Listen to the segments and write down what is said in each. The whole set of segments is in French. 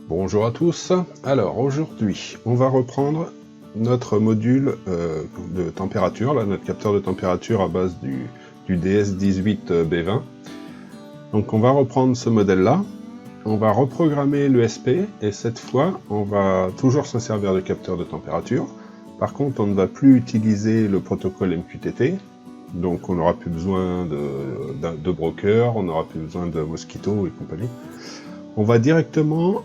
Bonjour à tous. Alors aujourd'hui, on va reprendre notre module de température, là, notre capteur de température à base du DS18B20. Donc on va reprendre ce modèle-là, on va reprogrammer l'ESP et cette fois, on va toujours se servir de capteur de température. Par contre, on ne va plus utiliser le protocole MQTT, donc on n'aura plus besoin de broker, on n'aura plus besoin de Mosquito et compagnie. On va directement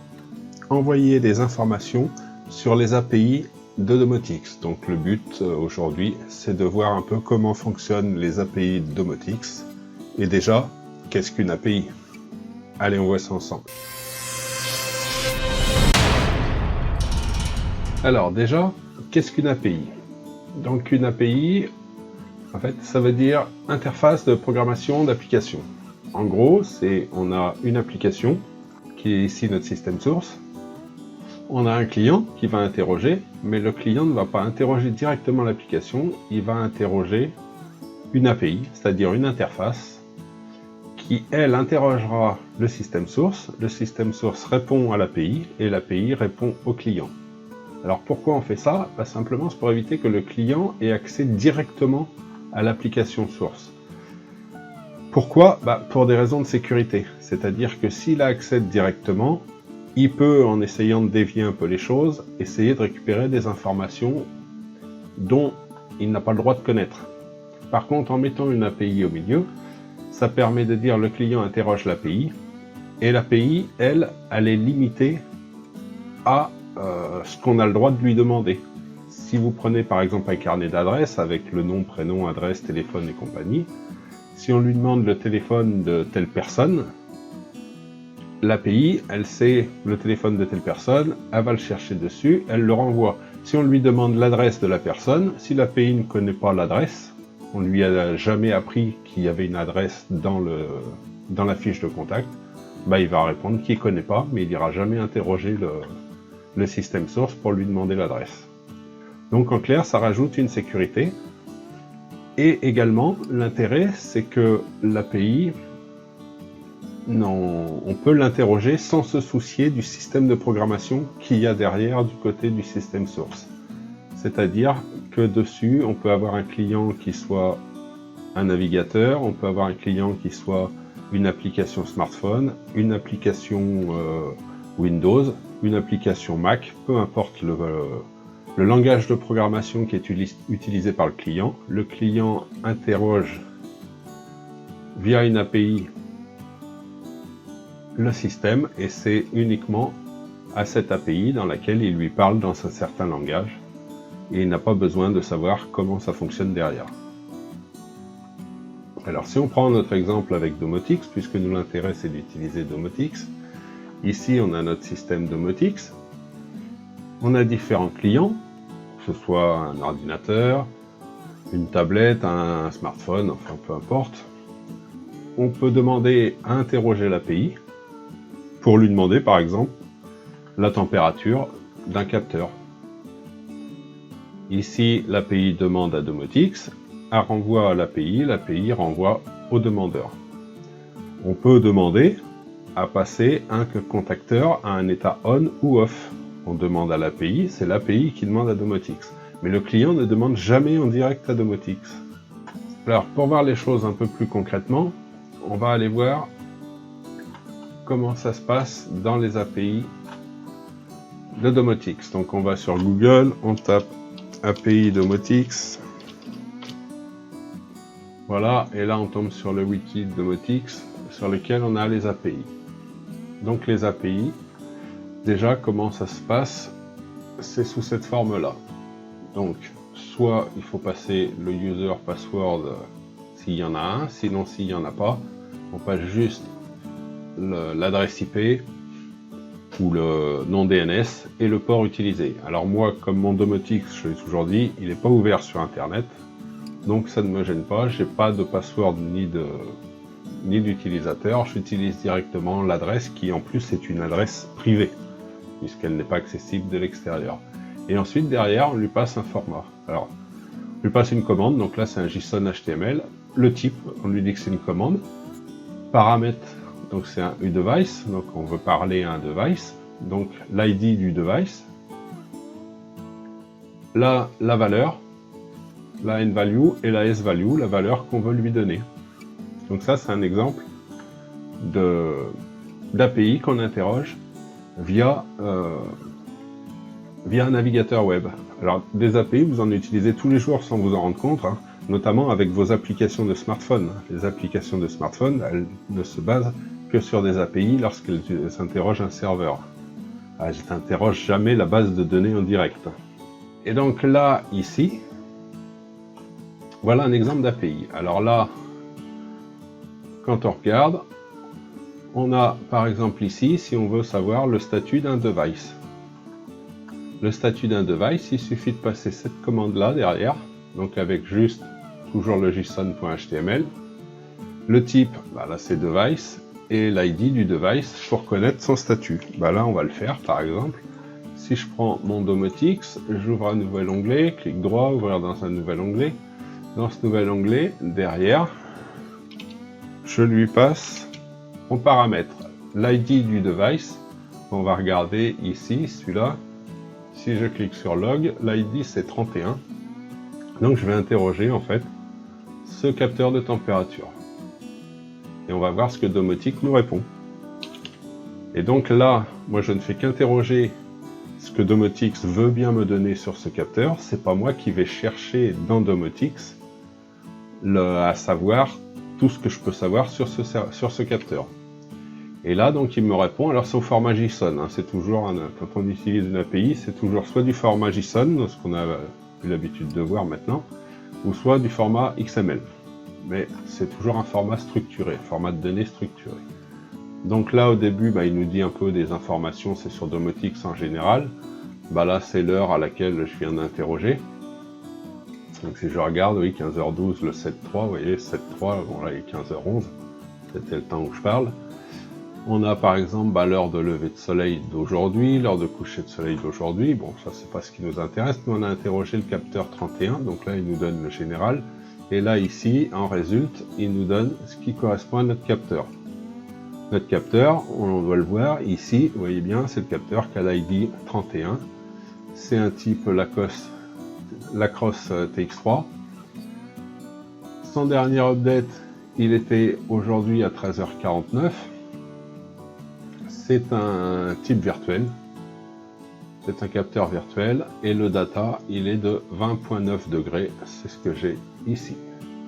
envoyer des informations sur les API de Domotix. Donc le but aujourd'hui, c'est de voir un peu comment fonctionnent les API de Domotix. Et déjà, qu'est-ce qu'une API? Allez, on voit ça ensemble. Alors déjà, qu'est-ce qu'une API? Donc une API, en fait, ça veut dire interface de programmation d'application. En gros, on a une application qui est ici notre système source. On a un client qui va interroger, mais le client ne va pas interroger directement l'application, il va interroger une API, c'est-à-dire une interface, qui, elle, interrogera le système source répond à l'API, et l'API répond au client. Alors pourquoi on fait ça? Simplement, c'est pour éviter que le client ait accès directement à l'application source. Pourquoi? Pour des raisons de sécurité, c'est-à-dire que s'il accède directement, il peut, en essayant de dévier un peu les choses, essayer de récupérer des informations dont il n'a pas le droit de connaître. Par contre, en mettant une API au milieu, ça permet de dire le client interroge l'API, et l'API, elle est limitée à ce qu'on a le droit de lui demander. Si vous prenez par exemple un carnet d'adresses avec le nom, prénom, adresse, téléphone et compagnie, si on lui demande le téléphone de telle personne, l'API, elle sait le téléphone de telle personne, elle va le chercher dessus, elle le renvoie. Si on lui demande l'adresse de la personne, si l'API ne connaît pas l'adresse, on ne lui a jamais appris qu'il y avait une adresse dans la fiche de contact, il va répondre qu'il ne connaît pas, mais il n'ira jamais interroger le système source pour lui demander l'adresse. Donc en clair, ça rajoute une sécurité. Et également, l'intérêt, c'est que l'API, on peut l'interroger sans se soucier du système de programmation qu'il y a derrière du côté du système source. C'est-à-dire que dessus, on peut avoir un client qui soit un navigateur, on peut avoir un client qui soit une application smartphone, une application Windows, une application Mac, peu importe le langage de programmation qui est utilisé par le client. Le client interroge via une API le système et c'est uniquement à cette API dans laquelle il lui parle dans un certain langage et il n'a pas besoin de savoir comment ça fonctionne derrière. Alors si on prend notre exemple avec Domotix, puisque nous l'intérêt c'est d'utiliser Domotix, ici on a notre système Domotix, on a différents clients, que ce soit un ordinateur, une tablette, un smartphone, enfin peu importe. On peut demander à interroger l'API pour lui demander par exemple la température d'un capteur. Ici l'API demande à Domotix, elle renvoie à l'API, l'API renvoie au demandeur. On peut demander à passer un contacteur à un état on ou off. On demande à l'API, c'est l'API qui demande à Domotix. Mais le client ne demande jamais en direct à Domotix. Alors pour voir les choses un peu plus concrètement, on va aller voir comment ça se passe dans les API de Domotix. Donc on va sur Google, on tape API Domotix. Voilà, et là on tombe sur le wiki de Domotix sur lequel on a les API. Donc les API, déjà comment ça se passe, c'est sous cette forme-là. Donc soit il faut passer le user password s'il y en a un, sinon s'il n'y en a pas, on passe juste l'adresse IP ou le nom DNS et le port utilisé. Alors moi, comme mon Domotix, je l'ai toujours dit, il n'est pas ouvert sur internet, donc ça ne me gêne pas, j'ai pas de password ni d'utilisateur, j'utilise directement l'adresse qui en plus est une adresse privée, puisqu'elle n'est pas accessible de l'extérieur. Et ensuite derrière on lui passe un format. Alors on lui passe une commande, donc là c'est un JSON HTML, le type, on lui dit que c'est une commande, paramètres, donc c'est un uDevice, donc on veut parler à un device, donc l'ID du device, là la valeur, la n-value et la s-value, la valeur qu'on veut lui donner. Donc ça, c'est un exemple d'API qu'on interroge via un navigateur web. Alors des API, vous en utilisez tous les jours sans vous en rendre compte, hein, notamment avec vos applications de smartphone. Les applications de smartphone, elles ne se basent que sur des API lorsqu'elles s'interrogent un serveur. Je n'interroge jamais la base de données en direct. Et donc là, ici, voilà un exemple d'API. Alors là, quand on regarde, on a par exemple ici, si on veut savoir le statut d'un device. Le statut d'un device, il suffit de passer cette commande-là derrière, donc avec juste toujours le json.html. Le type, là c'est device, et l'ID du device pour connaître son statut. Là on va le faire par exemple. Si je prends mon Domotics, j'ouvre un nouvel onglet, clic droit, ouvrir dans un nouvel onglet. Dans ce nouvel onglet, derrière, je lui passe mon paramètre, l'ID du device. On va regarder ici, celui-là. Si je clique sur log, l'ID c'est 31. Donc je vais interroger en fait ce capteur de température. Et on va voir ce que Domotic nous répond. Et donc là, moi je ne fais qu'interroger ce que Domotics veut bien me donner sur ce capteur. C'est pas moi qui vais chercher dans Domotics à savoir tout ce que je peux savoir sur ce capteur. Et là, donc, il me répond, alors c'est au format JSON, hein, c'est toujours, quand on utilise une API, c'est toujours soit du format JSON, ce qu'on a eu l'habitude de voir maintenant, ou soit du format XML. Mais c'est toujours un format structuré, format de données structuré. Donc là, au début, il nous dit un peu des informations, c'est sur Domotics en général. Là, c'est l'heure à laquelle je viens d'interroger. Donc si je regarde, oui, 15h12, le 7.3, vous voyez, 7.3, bon là, il est 15h11, c'était le temps où je parle. On a par exemple l'heure de lever de soleil d'aujourd'hui, l'heure de coucher de soleil d'aujourd'hui. Bon, ça c'est pas ce qui nous intéresse. Nous on a interrogé le capteur 31, donc là il nous donne le général. Et là ici, en résulte, il nous donne ce qui correspond à notre capteur. Notre capteur, on doit le voir ici, vous voyez bien, c'est le capteur qui a l'ID 31. C'est un type Lacrosse TX3. Son dernier update, il était aujourd'hui à 13h49. C'est un type virtuel, c'est un capteur virtuel et le data il est de 20.9 degrés, c'est ce que j'ai ici.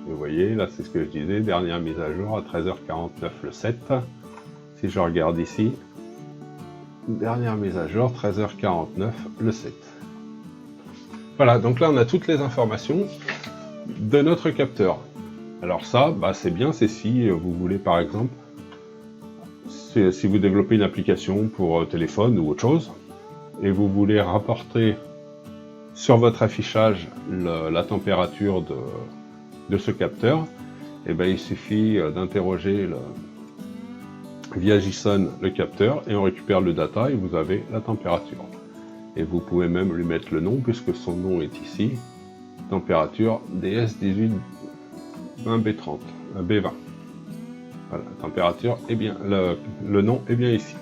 Vous voyez là c'est ce que je disais, dernière mise à jour à 13h49 le 7. Si je regarde ici, dernière mise à jour 13h49 le 7. Voilà, donc là on a toutes les informations de notre capteur. Alors ça, c'est bien, c'est si vous voulez par exemple, si vous développez une application pour téléphone ou autre chose, et vous voulez rapporter sur votre affichage la température de ce capteur, il suffit d'interroger via JSON le capteur et on récupère le data et vous avez la température. Et vous pouvez même lui mettre le nom puisque son nom est ici, température DS18 20B30, B20. Voilà, la température est bien, le nom est bien ici.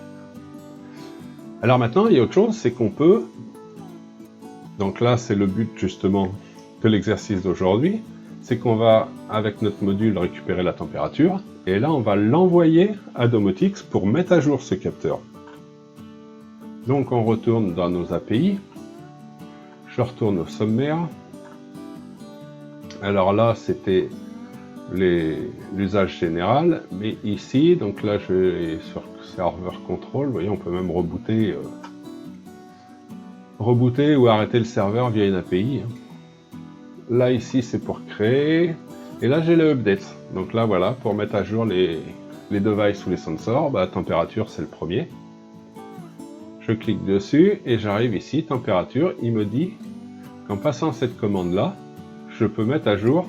Alors maintenant, il y a autre chose, c'est qu'on peut, donc là c'est le but justement de l'exercice d'aujourd'hui, c'est qu'on va avec notre module récupérer la température, et là on va l'envoyer à Domotics pour mettre à jour ce capteur. Donc on retourne dans nos API, je retourne au sommaire, alors là c'était l'usage général, mais ici, donc là je vais sur server control, vous voyez on peut même rebooter ou arrêter le serveur via une API. Là ici c'est pour créer, et là j'ai le update, donc là voilà, pour mettre à jour les devices ou les sensors, température c'est le premier. Je clique dessus et j'arrive ici, température, il me dit qu'en passant cette commande là, je peux mettre à jour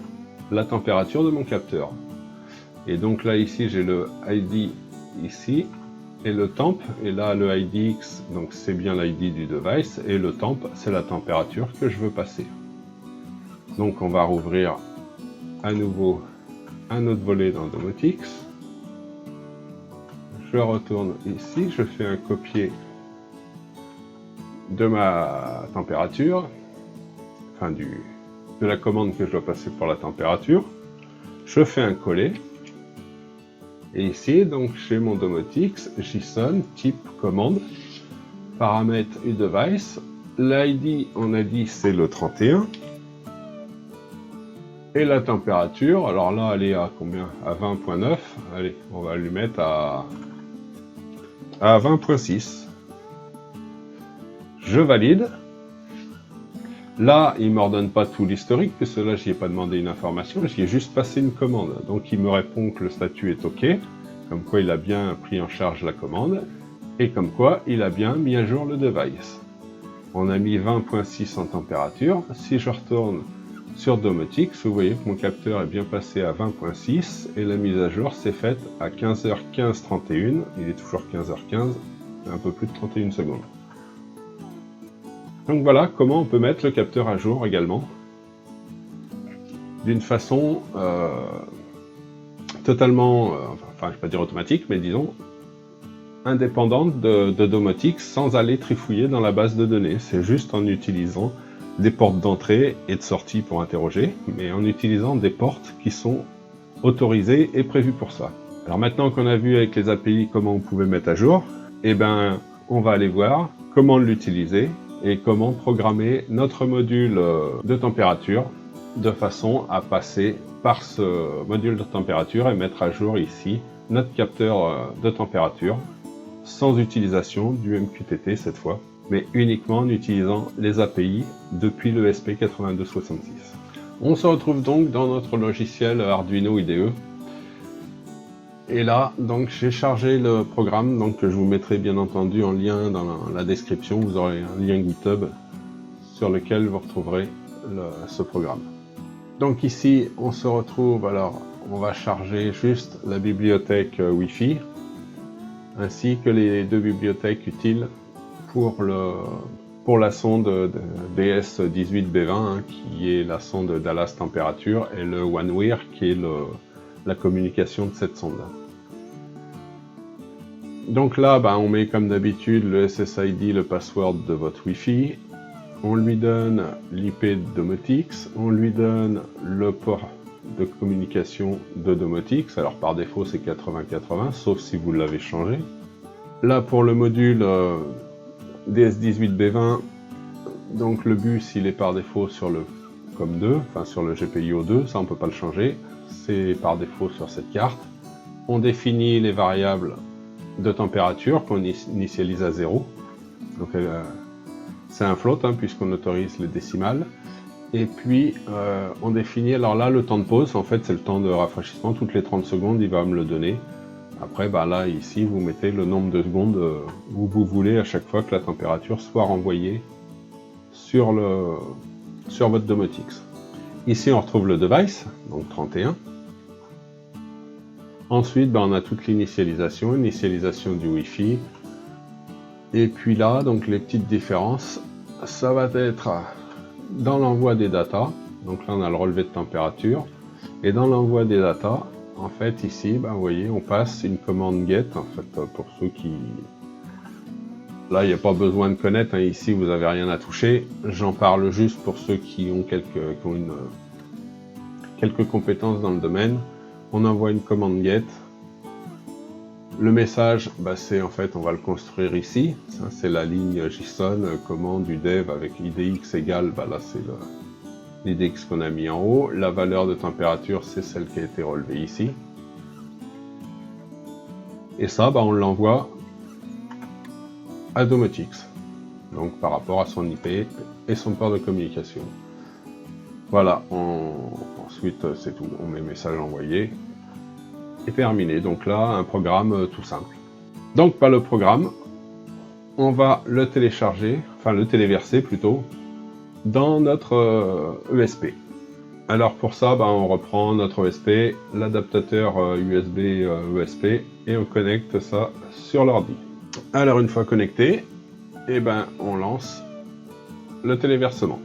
la température de mon capteur. Et donc là ici j'ai le ID ici et le temp, et là le IDX, donc c'est bien l'ID du device, et le temp c'est la température que je veux passer. Donc on va rouvrir à nouveau un autre volet dans Domotics. Je retourne ici, je fais un copier de ma température, enfin de la commande que je dois passer pour la température. Je fais un coller. Et ici, donc chez mon Domotics, JSON, type commande, paramètre uDevice. L'ID, on a dit, c'est le 31. Et la température, alors là, elle est à combien? À 20.9. Allez, on va lui mettre à 20.6. Je valide. Là, il ne m'ordonne pas tout l'historique, puisque là, je n'y ai pas demandé une information, j'y ai juste passé une commande. Donc, il me répond que le statut est OK, comme quoi il a bien pris en charge la commande, et comme quoi il a bien mis à jour le device. On a mis 20.6 en température. Si je retourne sur Domotics, vous voyez que mon capteur est bien passé à 20.6, et la mise à jour s'est faite à 15h15-31. Il est toujours 15h15, un peu plus de 31 secondes. Donc voilà comment on peut mettre le capteur à jour également, d'une façon totalement, enfin je ne vais pas dire automatique, mais disons indépendante de Domotics, sans aller trifouiller dans la base de données. C'est juste en utilisant des portes d'entrée et de sortie pour interroger, mais en utilisant des portes qui sont autorisées et prévues pour ça. Alors maintenant qu'on a vu avec les API comment on pouvait mettre à jour, eh ben on va aller voir comment l'utiliser et comment programmer notre module de température de façon à passer par ce module de température et mettre à jour ici notre capteur de température sans utilisation du MQTT cette fois, mais uniquement en utilisant les API depuis le ESP8266. On se retrouve donc dans notre logiciel Arduino IDE. Et là, donc j'ai chargé le programme, donc que je vous mettrai bien entendu en lien dans la description. Vous aurez un lien GitHub sur lequel vous retrouverez ce programme. Donc ici, on se retrouve, alors on va charger juste la bibliothèque Wi-Fi, ainsi que les deux bibliothèques utiles pour la sonde DS18B20, hein, qui est la sonde Dallas Temperature, et le OneWire, qui est la communication de cette sonde. Donc là, on met comme d'habitude le SSID, le password de votre Wi-Fi. On lui donne l'IP de Domotics. On lui donne le port de communication de Domotics. Alors par défaut, c'est 8080, sauf si vous l'avez changé. Là, pour le module DS18B20, donc le bus, il est par défaut sur le COM2, enfin sur le GPIO 2, ça on peut pas le changer. C'est par défaut sur cette carte. On définit les variables de température qu'on initialise à 0. Donc c'est un float, hein, puisqu'on autorise les décimales. Et puis on définit, alors là le temps de pause, en fait c'est le temps de rafraîchissement, toutes les 30 secondes il va me le donner. Après là ici vous mettez le nombre de secondes où vous voulez à chaque fois que la température soit renvoyée sur votre Domotics. Ici on retrouve le device, donc 31. Ensuite, on a toute l'initialisation du Wi-Fi. Et puis là, donc les petites différences, ça va être dans l'envoi des datas. Donc là, on a le relevé de température. Et dans l'envoi des datas, en fait, ici, vous voyez, on passe une commande get. En fait, pour ceux qui... Là, il n'y a pas besoin de connaître. Hein, ici, vous n'avez rien à toucher. J'en parle juste pour ceux qui ont quelques compétences dans le domaine. On envoie une commande get. Le message, c'est en fait, on va le construire ici. Ça, c'est la ligne JSON, commande du dev avec IDX égale, là c'est l'IDX qu'on a mis en haut. La valeur de température, c'est celle qui a été relevée ici. Et ça, on l'envoie à Domotics. Donc par rapport à son IP et son port de communication. Voilà, ensuite c'est tout, on met message envoyé et terminé. Donc là, un programme tout simple. Donc pas le programme, on va le télécharger, enfin le téléverser plutôt, dans notre ESP. Alors pour ça, on reprend notre ESP, l'adaptateur USB ESP et on connecte ça sur l'ordi. Alors une fois connecté, on lance le téléversement.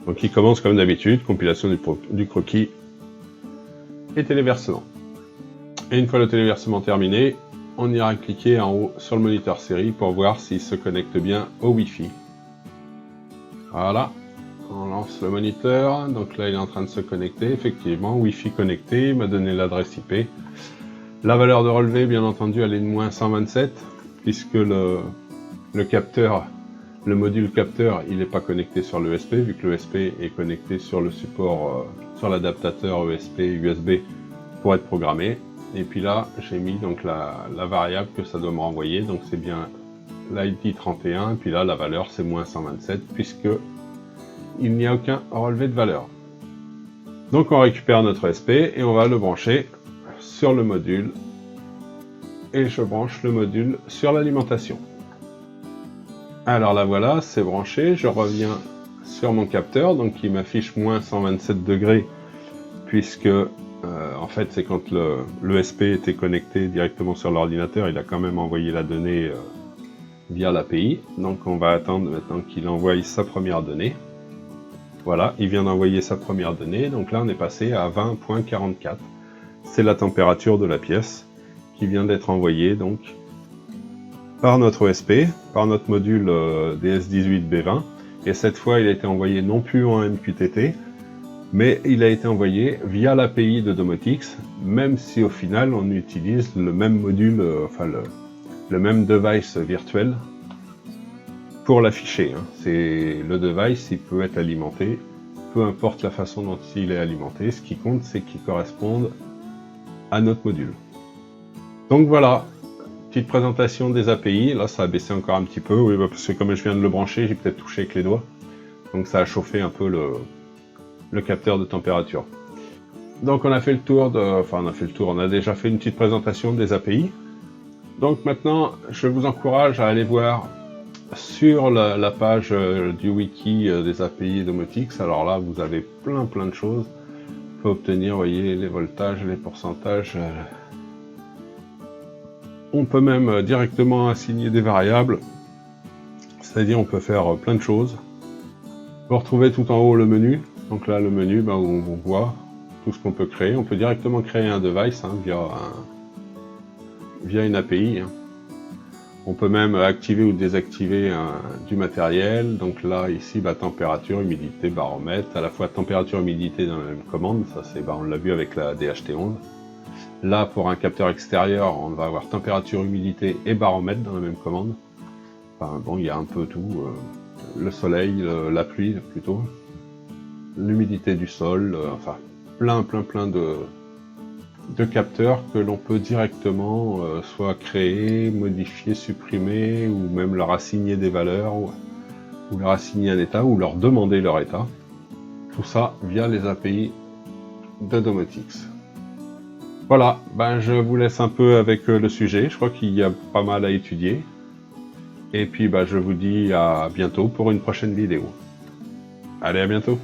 Donc il commence comme d'habitude, compilation du croquis et téléversement. Et une fois le téléversement terminé, on ira cliquer en haut sur le moniteur série pour voir s'il se connecte bien au Wi-Fi. Voilà, on lance le moniteur, donc là il est en train de se connecter, effectivement, Wi-Fi connecté, il m'a donné l'adresse IP. La valeur de relevé, bien entendu, elle est de moins 127, puisque le capteur, le module capteur, il n'est pas connecté sur l'ESP, vu que l'ESP est connecté sur le support, sur l'adaptateur ESP USB pour être programmé. Et puis là, j'ai mis donc la variable que ça doit me renvoyer, donc c'est bien l'ID 31, et puis là, la valeur, c'est moins 127, puisque il n'y a aucun relevé de valeur. Donc on récupère notre SP et on va le brancher sur le module, et je branche le module sur l'alimentation. Alors là voilà, c'est branché, je reviens sur mon capteur, donc il m'affiche moins 127 degrés, puisque en fait c'est quand l'ESP était connecté directement sur l'ordinateur, il a quand même envoyé la donnée via l'API, donc on va attendre maintenant qu'il envoie sa première donnée. Voilà, il vient d'envoyer sa première donnée, donc là on est passé à 20.44. C'est la température de la pièce qui vient d'être envoyée donc par notre ESP, par notre module DS18B20, et cette fois il a été envoyé non plus en MQTT, mais il a été envoyé via l'API de Domotix, même si au final on utilise le même module, enfin le même device virtuel pour l'afficher. C'est le device, il peut être alimenté, peu importe la façon dont il est alimenté, ce qui compte c'est qu'il corresponde à notre module. Donc voilà, petite présentation des API, là ça a baissé encore un petit peu, oui, parce que comme je viens de le brancher, j'ai peut-être touché avec les doigts, donc ça a chauffé un peu le capteur de température. Donc on a fait le tour on a déjà fait une petite présentation des API. Donc maintenant, je vous encourage à aller voir sur la page du wiki des API Domotix. Alors là, vous avez plein de choses. On peut obtenir, vous voyez, les voltages, les pourcentages. On peut même directement assigner des variables. C'est-à-dire, on peut faire plein de choses. On peut retrouver tout en haut le menu. Donc là, le menu, où on voit tout ce qu'on peut créer. On peut directement créer un device via une API. On peut même activer ou désactiver du matériel. Donc là, ici, température, humidité, baromètre, à la fois température, humidité dans la même commande. Ça, on l'a vu avec la DHT11. Là, pour un capteur extérieur, on va avoir température, humidité et baromètre dans la même commande. Enfin bon, il y a un peu tout. Le soleil, la pluie plutôt, l'humidité du sol, enfin plein de capteurs que l'on peut directement soit créer, modifier, supprimer, ou même leur assigner des valeurs, ou leur assigner un état, ou leur demander leur état. Tout ça via les API de Domotix. Voilà, je vous laisse un peu avec le sujet, je crois qu'il y a pas mal à étudier. Et puis je vous dis à bientôt pour une prochaine vidéo. Allez, à bientôt!